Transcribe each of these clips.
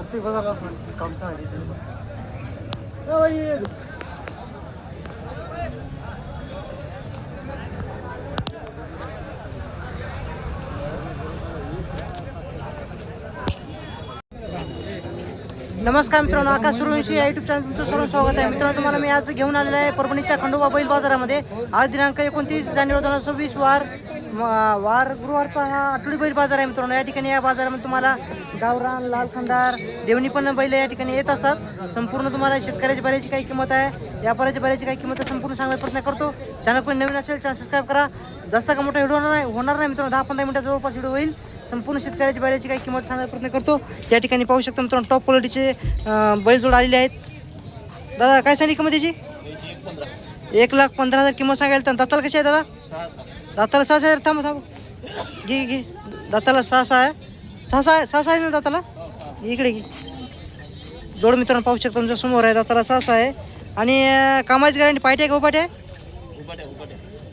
प्रत्येक बाजारात काम काय नमस्कार मित्रांनो, आकाश सूर्यवंशी या युट्यूब चॅनल तुमचं सर्व स्वागत आहे. मित्रांनो, तुम्हाला मी आज घेऊन आलेला आहे परभणीच्या खंडोबा बैल बाजारामध्ये. आज दिनांक 29 जानेवारी 2026 गुरुवारचा हा आठवडी बैल बाजार आहे. मित्रांनो, या ठिकाणी या बाजारामध्ये तुम्हाला गावरान, लाल खंदार, देवणी पण बैल या ठिकाणी येत असतात. संपूर्ण तुम्हाला शेतकऱ्याची बैलाची काही किंमत आहे, व्यापाऱ्याच्या बैलाची काही किंमत आहे, संपूर्ण सांगण्याचा प्रयत्न करतो. चॅनल कोणी नवीन असेल चॅनल सबस्क्राईब करा. जास्त का मोठा व्हिडिओ होणार नाही मित्रांनो, 10-15 मिनिटात जवळपास व्हिडिओ होईल. संपूर्ण शेतकऱ्याची बैलाची काही किंमत सांगण्याचा प्रयत्न करतो. या ठिकाणी पाहू शकता मित्रांनो, टॉप क्वालिटीचे बैलजोड आलेले आहेत. दादा काय सांगली किंमत याची? 1,15,000 किंमत सांगायला. तर दाताला कशी आहे दादा? दाताला 6 आहे. थांब घे दाताला 6 आहे. 6 आहे ना दाताला? इकडे घे. जोड मित्रांनो पाहू शकता तुमच्या समोर आहे. दाताला 6 आहे. आणि कामाची गॅरंटी पायटे आहे का उपाटे आहे?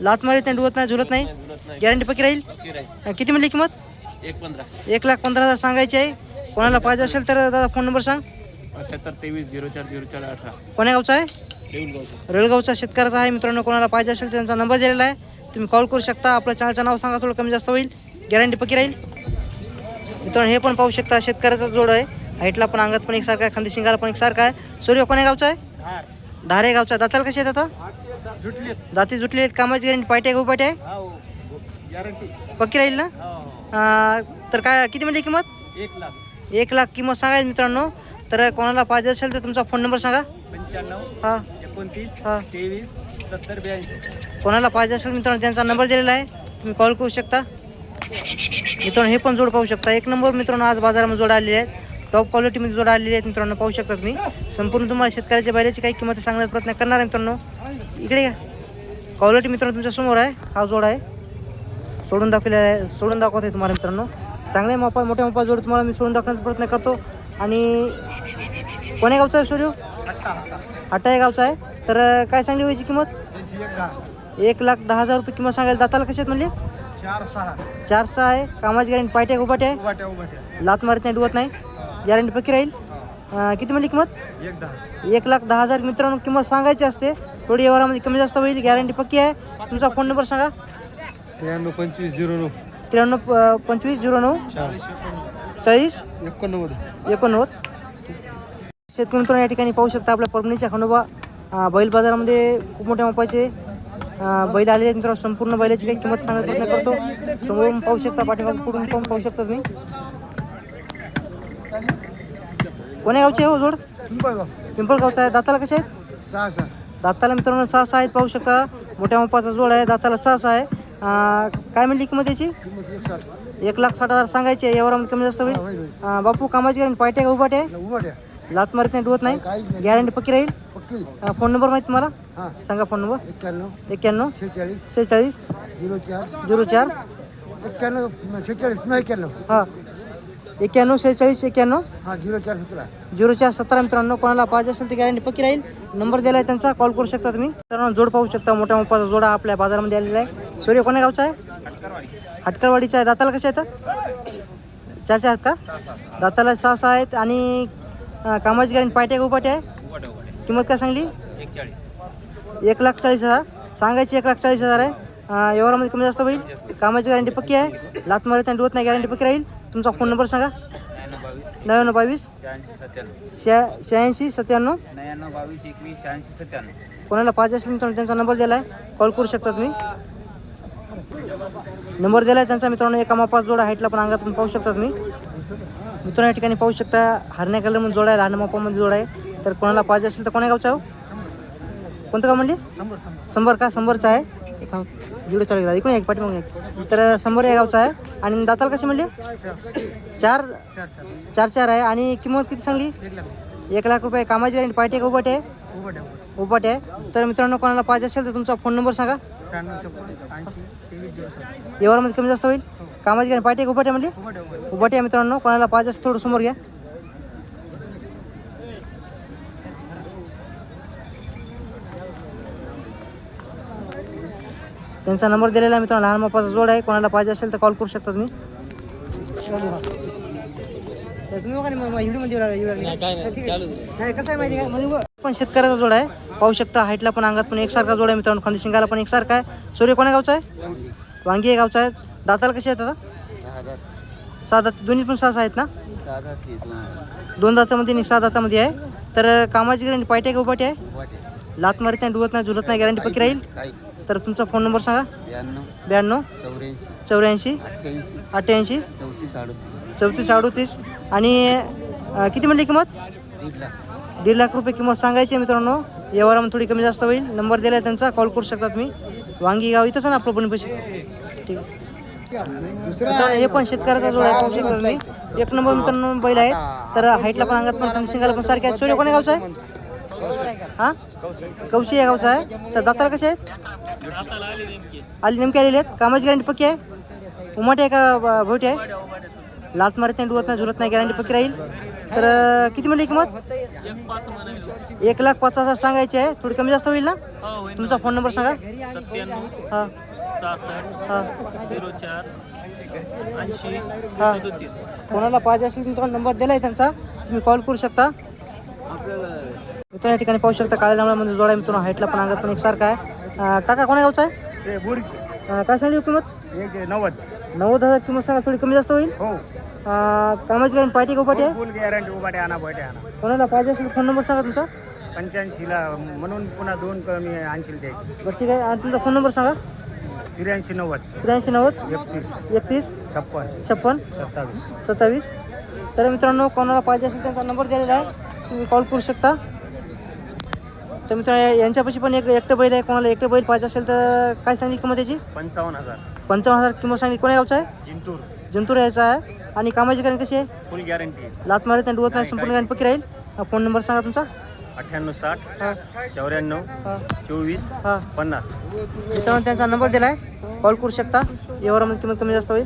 लात मारीत नाही, डुवत नाही, झुलत नाही, गॅरंटी पक्की राहील. किती म्हणली किंमत? 1,15,000 सांगायची आहे. कोणाला पाहिजे असेल तर दादा फोन नंबर सांग. 7823040418. कोण्या गावचा आहे? रेळगावचा शेतकऱ्याचा आहे मित्रांनो. कोणाला पाहिजे असेल तर त्यांचा नंबर दिलेला आहे, तुम्ही कॉल करू शकता. आपल्या चॅनलचं नाव सांगा, थोडं कमी जास्त होईल, गॅरंटी पक्की राहील. मित्रांनो हे पण पाहू शकता, शेतकऱ्याचा जोड आहे. हाईटला पण, अंगात पण एकसारखा आहे, खांदी शिंगाला पण एकसारखा आहे. सूर्य कोण्या गावचा आहे? धारे गावचा. दाताला कशी आहेत आता? दाती जुटली आहेत. कामाची गॅरंटी पायटे आहे का उपाटे आहे? पक्की राहील ना? तर काय किती म्हणली किंमत? 1,00,000 किंमत सांगायची मित्रांनो. तर कोणाला पाहिजे असेल तर तुमचा फोन नंबर सांगा. 95 हां 29 हां 23 70 82. कोणाला पाहिजे असेल मित्रांनो त्यांचा नंबर दिलेला आहे, तुम्ही कॉल करू शकता. मित्रांनो हे पण जोड पाहू शकता. एक नंबर मित्रांनो आज बाजारामध्ये जोड आलेले आहेत. टॉप क्वालिटीमध्ये जोड आलेले आहेत मित्रांनो, पाहू शकता तुम्ही. संपूर्ण तुम्हाला शेतकऱ्याच्या बैलाची काही किंमत सांगण्याचा प्रयत्न करणार आहे मित्रांनो. इकडे या. क्वालिटी मित्रांनो तुमच्या समोर आहे. हा जोड आहे, सोडून दाखवत आहे तुम्हाला मित्रांनो. चांगले मोठ्या मोठा जोड तुम्हाला मी सोडून दाखवण्याचा प्रयत्न करतो. आणि कोण्या गावचा आहे सूर्य? हट्टा गावचा आहे. तर काय सांगली व्हायची किंमत? 1,10,000 रुपये किंमत सांगायला. दाताला कशी आहेत म्हणले? 4-6 आहे. कामाची गॅरंटी पायटे आहे उभाटे आहे? लात मारत नाही, डुवत नाही, गॅरंटी पक्की राहील. किती म्हणली किंमत? 1,10,000 मित्रांनो किंमत सांगायची असते. थोडी व्यवहारामध्ये कमी जास्त होईल, गॅरंटी पक्की आहे. तुमचा फोन नंबर सांगा. 932509 932509 40 89. शेतकरी मित्रांनो या ठिकाणी पाहू शकता आपल्या परभणीच्या खंडोबा बैल बाजारामध्ये खूप मोठ्या मापाचे बैल आलेले आहेत मित्रांनो. संपूर्ण बैलाची काही किंमत सांगण्याचा प्रयत्न करतो. समोरून पाहू शकता, पाठीमागून पुढून पण पाहू शकता तुम्ही. कोण्या गावचे हो जोड? पिंपळगावचा आहे. दाताला कसे आहेत? 6 दाताला मित्रांनो 6 आहेत, पाहू शकता. मोठ्या मापाचा जोड आहे. दाताला 6 आहे. काय म्हणली किंमत याची? 1,60,000 सांगायची आहे. यावर कमी जास्त होईल. बापू कामाची गॅरंटी पायटे का उभाटे आहे? लात मारत नाही, डुवत नाही, गॅरंटी पक्की राहील. फोन नंबर माहिती तुम्हाला? सांगा फोन नंबर. 91 46 04 हां 91 46 91 0417 मित्रांनो. कोणाला पाहिजे असेल तर गॅरंटी पक्की राहील. नंबर दिला आहे त्यांचा, कॉल करू शकता तुम्ही. मित्रांनो जोड पाहू शकता, मोठ्या मोपाचा जोडा आपल्या बाजारामध्ये आलेला आहे. सूर्य कोण्या गावचा आहे? हटकरवाडीचा आहे. दाताला कसे आहेत? 4 आहेत का? दाताला 6 आहेत. आणि कामाची गॅरंटी पायटे का उपाटे आहे? किंमत काय सांगली? 1,40,000 सांगायची. 1,40,000 आहे. व्यवहारामध्ये कमी जास्त होईल. कामाची गॅरंटी पक्की आहे. लात मारत नाही, डुवत नाही, गॅरंटी पक्की राहील. तुमचा फोन नंबर सांगा. 9922 86 97 कोणाला पाहिजे असेल मित्रांनो त्यांचा नंबर दिला आहे, कॉल करू शकता तुम्ही. नंबर दिला आहे त्यांचा मित्रांनो. एका मापाचा जोडा, हाईटला पण, अंगात पण पाहू शकता तुम्ही. मित्रांनो या ठिकाणी पाहू शकता हरण्या कलरमध्ये जोडा आहे, लहान मापामध्ये जोडा आहे. तर कोणाला पाहिजे असेल तर कोण्या गावचा हो? कोणतं गाव म्हणले? संबर का? संबरचा आहे. व्हिडिओ चालू आहे इकडून एक पाठी मग एक. तर संबर या गावचा आहे. आणि दाताला कसे म्हणले? 4 आहे. आणि किंमत किती सांगली? 1,00,000 रुपये. कामाची गॅरंटी पायटे का उभाटे आहे? उभाटे आहे. तर मित्रांनो कोणाला पाहिजे असेल तर तुमचा फोन नंबर सांगा. व्यवहारामध्ये कमी जास्त होईल. कामाची गॅरंटी पायटे का उभाटे म्हणले? उभाटे आहे मित्रांनो. कोणाला पाहिजे असेल थोडं समोर घ्या. त्यांचा नंबर दिलेला आहे मित्रांनो. लहान मापाचा जोड आहे. कोणाला पाहिजे असेल तर कॉल करू शकता तुम्ही. तुम्ही बघा ना व्हिडिओमध्ये नाही कसं आहे माहिती आहे का म्हणजे पण शेतकऱ्याचा जोड आहे पाहू शकता हाईटला पण अंगात पण एकसारखा जोड आहे मित्रांनो खांदी शिंगाला पण एकसारखा आहे सूर्य कोण्या गावचा आहे वांगी गावचा आहे दाताला कसे आहेत आता 6 दात दोन्ही पण 6 आहेत ना 2 दातामध्ये आणि 6 दातामध्ये आहे तर कामाची गॅरंटी पायटे का उपाटी आहे लात मारत नाही डुवत नाही झुलत नाही गॅरंटी पक्की राहील तर तुमचा फोन नंबर सांगा 92 84 88 34 38 आणि किती म्हणली किंमत 1.5 लाख रुपये किंमत सांगायची आहे मित्रांनो व्यवहारामध्ये थोडी कमी जास्त होईल नंबर दिला आहे त्यांचा कॉल करू शकता तुम्ही वांगी गाव इथंच ना आपलं पण पैसे ठीक मित्रांनो हे पण शेतकऱ्याचा जोड आहे पाहू शकता तुम्ही एक नंबर मित्रांनो बैल आहेत तर हाईटला पण अंगात पण खांदी शिंगाला पण सारखे आहेत सूर्य कोण्या गावचा आहे हां कौशी या गावचा आहे तर दाताला कसे आहेत आली नेमके आलेले आहेत कामाची गॅरंटी पक्की आहे उमाटी आहे का भोटी आहे लात मारत नाही डुवत नाही झुलत नाही गॅरंटी पक्की राहील तर किती म्हणली किंमत 1,05,000 सांगायची आहे थोडी कमी जास्त होईल ना तुमचा फोन नंबर सांगा हां हां हां कोणाला पाहिजे असेल तुम्हाला नंबर दिला आहे त्यांचा तुम्ही कॉल करू शकता मित्रांनो या ठिकाणी पाहू शकता काळ्या जांभळामध्ये जोडा मित्रांनो हाईटला पण अंगात पण एकसारखा आहे काका कोण्या गावचा आहे काय सांगली किंमत 90,000 किंमत सांगा थोडी कमी जास्त होईल कामाची गॅरंटी पार्टी का उपाटी आहे गॅरंटी उभाटे आणा कोणाला पाहिजे असेल फोन नंबर सांगा तुमचा 85ला म्हणून पुन्हा 2 कमी 80 द्यायची बरं ठीक आहे आणि तुमचा फोन नंबर सांगा 83 90 83 90 31 31 56 56 27 27 तर मित्रांनो कोणाला पाहिजे असेल त्यांचा नंबर दिलेला आहे तुम्ही कॉल करू शकता तर मित्रांनो यांच्यापाशी पण एक एकटं बैल आहे कोणाला एकटं बैल पाहिजे असेल तर काय सांगली किंमत त्याची 55,000 किंमत सांगली कोण्या गावचा आहे जिंतूर यायचा आहे आणि कामाची गॅरंटी कशी आहे फुल गॅरंटी लात मारत नाही डुवत नाही संपूर्ण गॅरंटी पक्की राहील फोन नंबर सांगा तुमचा 98 हां 60 94 हां 24 हां 50 मित्रांनो त्यांचा नंबर दिला आहे कॉल करू शकता व्यवहारामध्ये किंमत कमी जास्त होईल